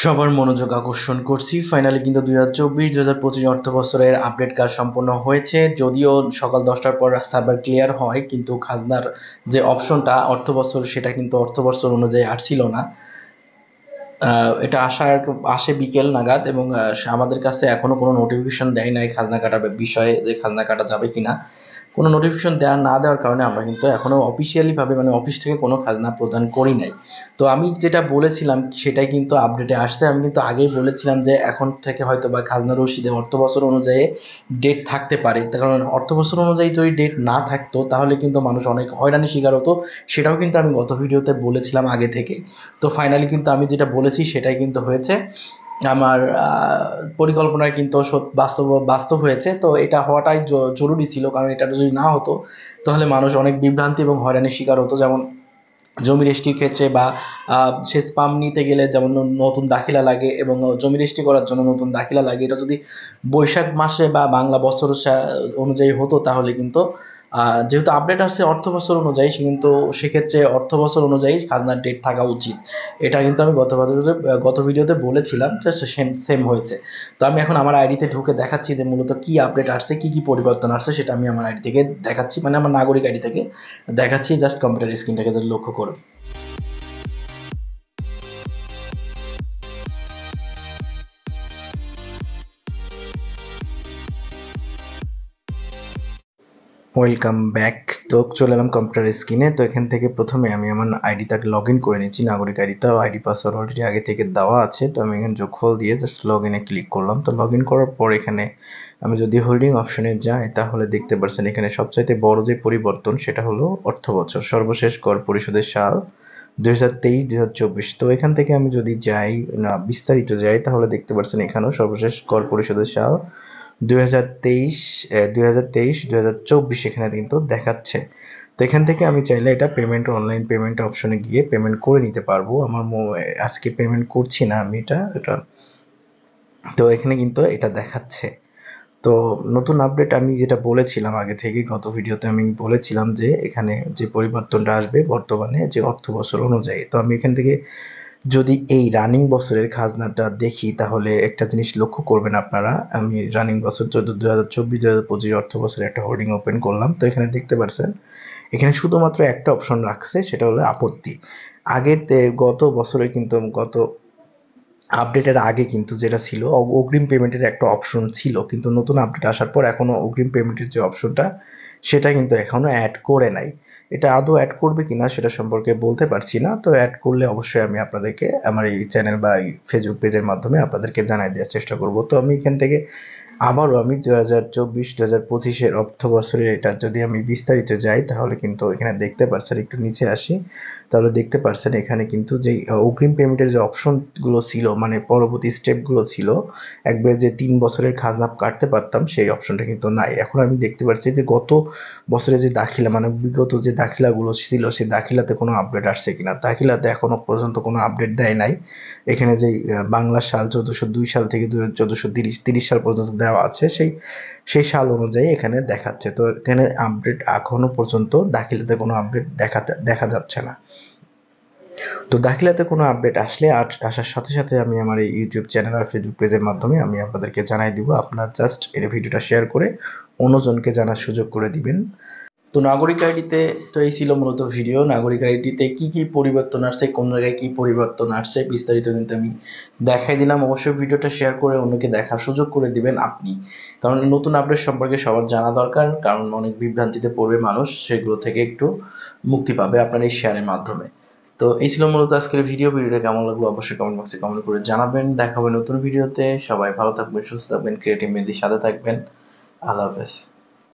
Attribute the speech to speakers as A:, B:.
A: সবার মনোযোগ আকর্ষণ করছি। ফাইনালি কিন্তু 2024-2025 অর্থ বছরের আপডেট কাজ সম্পন্ন হয়েছে। যদিও সকাল 10টার পর সার্ভার ক্লিয়ার হয়, কিন্তু খাজনার যে অপশনটা অর্থ বছর সেটা কিন্তু অর্থ বছর অনুযায়ী আসছিল না। এটা আসে বিকেল নাগাদ, এবং আমাদের কাছে এখনো কোনো নোটিফিকেশন দেয় নাই খাজনা কাটার বিষয়ে, যে খাজনা কাটা যাবে কিনা। কোনো নোটিফিকেশন না দেওয়ার কারণে আমরা কিন্তু এখনো অফিসিয়ালি ভাবে, মানে অফিস থেকে কোনো খাজনা প্রদান করি নাই। তো আমি যেটা বলেছিলাম সেটাই কিন্তু আপডেটে আসছে। আমি কিন্তু আগেই বলেছিলাম যে এখন থেকে হয়তো বা খাজনা রসিদে অর্থ বছর অনুযায়ী ডেট থাকতে পারে, তার কারণ অর্থ বছর অনুযায়ী যদি ডেট না থাকতো তাহলে কিন্তু মানুষ অনেক হয়রানির শিকার হতো। সেটাও কিন্তু আমি গত ভিডিওতে বলেছিলাম আগে থেকে। তো ফাইনালি কিন্তু আমি যেটা বলেছি সেটাই কিন্তু হয়েছে। আমার পরিকল্পনায় কিন্তু বাস্তব হয়েছে। তো এটা হওয়াটাই জরুরি ছিল, কারণ এটা যদি না হতো তাহলে মানুষ অনেক বিভ্রান্তি এবং হয়রানির শিকার হতো। যেমন জমি রেজিস্ট্রির ক্ষেত্রে বা সেচ পাম্প নিতে গেলে যেমন নতুন দাখিলা লাগে, এবং জমি রেজিস্ট্রি করার জন্য নতুন দাখিলা লাগে। এটা যদি বৈশাখ মাসে বা বাংলা বছর অনুযায়ী হতো তাহলে কিন্তু যেহেতু আপডেট আসছে অর্থ বছর অনুযায়ী, কিন্তু সেক্ষেত্রে অর্থ বছর অনুযায়ী খাজনার ডেট থাকা উচিত। এটা কিন্তু আমি গত ভিডিওতে বলেছিলাম যে সেম হয়েছে। তো আমি এখন আমার আইডিতে ঢুকে দেখাচ্ছি যে মূলত কি আপডেট আসছে, কি কি পরিবর্তন আসছে, সেটা আমি আমার আইডি থেকে দেখাচ্ছি, মানে আমার নাগরিক আইডি থেকে দেখাচ্ছি। জাস্ট কম্পিউটার স্ক্রিনটাকে যদি লক্ষ্য করুন। Welcome back. তো চলে এলাম কম্পিউটার স্ক্রিনে। তো এখান থেকে প্রথমে আমি আমার আইডিটাকে লগ ইন করে নিচ্ছি। নাগরিক আইডিটা, আইডি পাসওয়ার্ড অলরেডি আগে থেকে দেওয়া আছে। তো আমি এখানে যোগফল দিয়ে জাস্ট লগ ইনে ক্লিক করলাম। তো লগ ইন করার পর এখানে আমি যদি হোল্ডিং অপশনে যাই তাহলে দেখতে পাচ্ছেন এখানে সবচাইতে বড় যে পরিবর্তন সেটা হলো অর্থ বছর, সর্বশেষ কর পরিশোধের সাল 2023-2024। তো এখান থেকে আমি যদি যাই না বিস্তারিত যাই তাহলে দেখতে পাচ্ছেন এখানেও সর্বশেষ কর পরিশোধের সাল 2023-2024 এখানে কিন্তু দেখাচ্ছে। তো এখান থেকে আমি চাইলে এটা পেমেন্ট, অনলাইন পেমেন্ট অপশনে গিয়ে পেমেন্ট করে নিতে পারবো। আমার আজকে পেমেন্ট করছি না আমি এটা। তো এখানে কিন্তু এটা দেখাচ্ছে। তো নতুন আপডেট আমি যেটা বলেছিলাম আগে থেকে, গত ভিডিওতে আমি বলেছিলাম যে এখানে যে পরিবর্তনটা আসবে বর্তমানে যে অর্থ বছর অনুযায়ী। তো আমি এখান থেকে যদি এই রানিং বছরের খাজনাটা দেখি তাহলে একটা জিনিস লক্ষ্য করবেন আপনারা। আমি রানিং বছর 2024-2025 অর্থ বছরের একটা হোল্ডিং ওপেন করলাম। তো এখানে দেখতে পাচ্ছেন এখানে শুধুমাত্র একটা অপশন রাখছে, সেটা হলো আপত্তি। গত বছরে কিন্তু গত আপডেটের আগে কিন্তু যেটা ছিল অগ্রিম পেমেন্টের একটা অপশন ছিল, কিন্তু নতুন আপডেট আসার পর এখনো অগ্রিম পেমেন্টের যে অপশনটা সেটা কিন্তু এখনো অ্যাড করে নাই। এটা আদৌ অ্যাড করবে কিনা সেটা সম্পর্কে বলতে পারছি না। তো অ্যাড করলে অবশ্যই আমি আপনাদেরকে আমার এই চ্যানেল বা এই ফেসবুক পেজের মাধ্যমে আপনাদেরকে জানাই দেওয়ার চেষ্টা করব। তো আমি এখান থেকে আবারও আমি 2024-2025 অর্থ বছরের এটা যদি আমি বিস্তারিত যাই তাহলে কিন্তু এখানে দেখতে পারছেন, একটু নিচে আসি তাহলে দেখতে পারছেন এখানে কিন্তু যেই অগ্রিম পেমেন্টের যে অপশনগুলো ছিল, মানে পরবর্তী স্টেপগুলো ছিল, একবারে যে 3 বছরের খাজনা কাটতে পারতাম সেই অপশনটা কিন্তু নাই। এখন আমি দেখতে পাচ্ছি যে গত বছরে যে দাখিলা, মানে বিগত যে দাখিলাগুলো ছিল সেই দাখিলাতে কোনো আপডেট আসছে কিনা। দাখিলাতে এখনো পর্যন্ত কোনো আপডেট দেয় নাই। এখানে যে বাংলা সাল 1402 সাল থেকে 1430 সাল পর্যন্ত দেওয়া আছে, সেই সাল অনুযায়ী এখানে দেখাচ্ছে। তো এখানে আপডেট এখনো পর্যন্ত দাখিলাতে কোনো আপডেট দেখা যাচ্ছে না। তো দাখিলাতে কোনো আপডেট আসলে আসার সাথে সাথে আমি আমার এই ইউটিউব চ্যানেল আর ফেসবুক পেজের মাধ্যমে আমি আপনাদেরকে জানাই দিব। আপনারা জাস্ট এই ভিডিওটা শেয়ার করে অন্যজনকে জানার সুযোগ করে দিবেন। তো নাগরিক আইডিতে তো এই ছিল মূলত ভিডিও। নাগরিক আইডিতে কি কি পরিবর্তন আসছে, কোন জায়গায় কি পরিবর্তন আসছে বিস্তারিত কিন্তু আমি দেখাই দিলাম। অবশ্যই ভিডিওটা শেয়ার করে অন্যকে দেখার সুযোগ করে দিবেন আপনি, কারণ নতুন আপডেট সম্পর্কে সবার জানা দরকার, কারণ অনেক বিভ্রান্তিতে পড়বে মানুষ, সেগুলো থেকে একটু মুক্তি পাবে আপনার এই শেয়ারের মাধ্যমে। তো এই ছিল মূলত আজকের ভিডিওটা কেমন লাগলো অবশ্যই কমেন্ট বক্সে কমেন্ট করে জানাবেন। দেখা হবে নতুন ভিডিওতে। সবাই ভালো থাকবেন, সুস্থ থাকবেন, ক্রিয়েটিভ মেহেদীর সাথে থাকবেন। আল্লাহ হাফেজ।